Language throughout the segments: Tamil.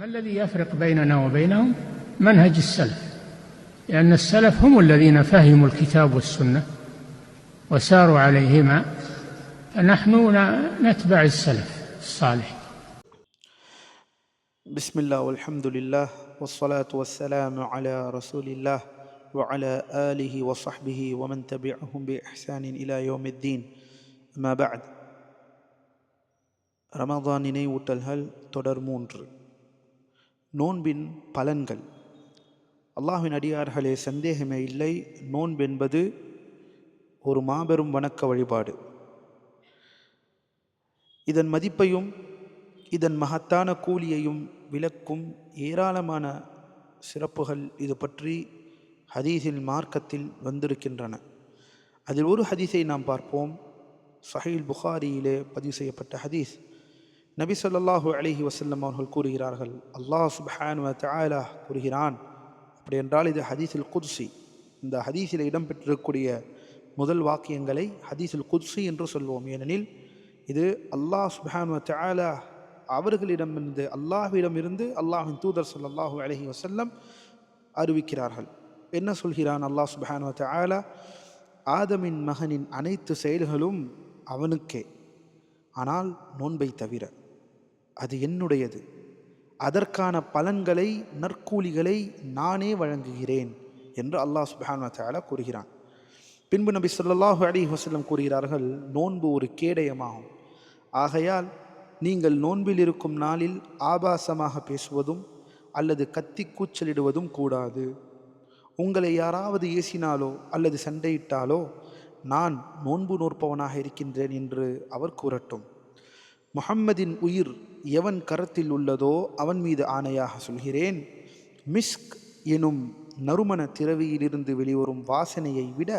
ما الذي يفرق بيننا وبينهم؟ منهج السلف، لأن السلف هم الذين فهموا الكتاب والسنة وساروا عليهما، فنحن نتبع السلف الصالح. بسم الله والحمد لله والصلاة والسلام على رسول الله وعلى آله وصحبه ومن تبعهم بإحسان إلى يوم الدين. أما بعد. ரமதான் நினைவூட்டல்கள் தொடர் 3. நோன்பின் பலன்கள். அல்லாஹ்வின் அடியார்களே, சந்தேகமே இல்லை, நோன்பென்பது ஒரு மாபெரும் வணக்க வழிபாடு. இதன் மதிப்பையும் இதன் மகத்தான கூலியையும் விளக்கும் ஏராளமான சிறப்புகள் இது பற்றி ஹதீஸில் மார்க்கத்தில் வந்திருக்கின்றன. அதில் ஒரு ஹதீஸை நாம் பார்ப்போம். சஹீஹ் புகாரியிலே பதிவு செய்யப்பட்ட ஹதீஸ். நபி ஸல்லல்லாஹு அலைஹி வஸல்லம் அவர்கள் கூறுகிறார்கள், அல்லாஹ் சுப்ஹானஹு வ தஆலா கூறுகிறான். அப்படி என்றால் இது ஹதீஸுல் குத்ஸி. இந்த ஹதீஸில் இடம்பெற்றிருக்கக்கூடிய முதல் வாக்கியங்களை ஹதீஸுல் குத்ஸி என்று சொல்வோம். ஏனெனில் இது அல்லாஹ் சுப்ஹானஹு வ தஆலா அவர்களிடமிருந்து, அல்லாஹ்விடமிருந்து அல்லாஹ்வின் தூதர் ஸல்லல்லாஹு அலைஹி வஸல்லம் அறிவிக்கிறார்கள். என்ன சொல்கிறான் அல்லாஹ் சுப்ஹானஹு வ தஆலா? ஆதமின் மகனின் அனைத்து செயல்களும் அவனுக்கே, ஆனால் நோன்பை தவிர அது என்னுடையது. அதற்கான பலன்களை, நற்கூலிகளை நானே வழங்குகிறேன் என்று அல்லாஹ் சுப்ஹானஹு வ தஆலா கூறுகிறான். பின்பு நபி ஸல்லல்லாஹு அலைஹி வஸல்லம் கூறுகிறார்கள், நோன்பு ஒரு கேடயமாகும். ஆகையால் நீங்கள் நோன்பில் இருக்கும் நாளில் ஆபாசமாக பேசுவதும் அல்லது கத்தி கூச்சலிடுவதும் கூடாது. உங்களை யாராவது ஏசினாலோ அல்லது சண்டையிட்டாலோ நான் நோன்பு நோற்பவனாக இருக்கின்றேன் என்று அவர் கூறட்டும். முஹம்மதின் உயிர் எவன் கரத்தில் உள்ளதோ அவன் மீது ஆணையாக சொல்கிறேன், மிஸ்க் எனும் நறுமண திரவியிலிருந்து வெளிவரும் வாசனையை விட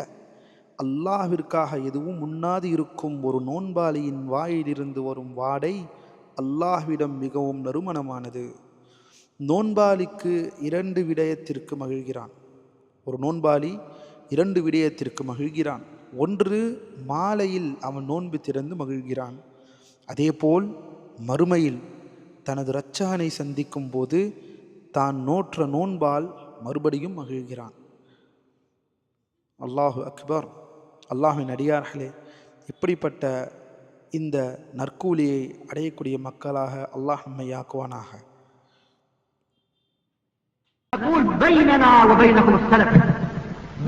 அல்லாஹ்விற்காக எதுவும் உண்ணாது இருக்கும் ஒரு நோன்பாளியின் வாயிலிருந்து வரும் வாடை அல்லாஹ்விடம் மிகவும் நறுமணமானது. நோன்பாளிக்கு 2 விடயத்திற்கு மகிழ்கிறான். ஒரு நோன்பாளி 2 விடயத்திற்கு மகிழ்கிறான். ஒன்று, மாலையில் அவன் நோன்பு திறந்து மகிழ்கிறான். அதேபோல் மறுமையில் தனது இரட்சகனை சந்திக்கும் போது தான் நோற்ற நோன்பால் மறுபடியும் மகிழ்கிறான். அல்லாஹு அக்பர். அல்லாஹ்வின் அடியார்களே, இப்படிப்பட்ட இந்த நற்கூலியை அடையக்கூடிய மக்களாக அல்லாஹ் நம்மை ஆக்குவானாக. بيننا وبينكم السلف،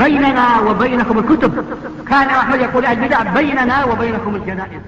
بيننا وبينكم الكتب. كان أحمد يقول البدع بيننا وبينكم الجنائز.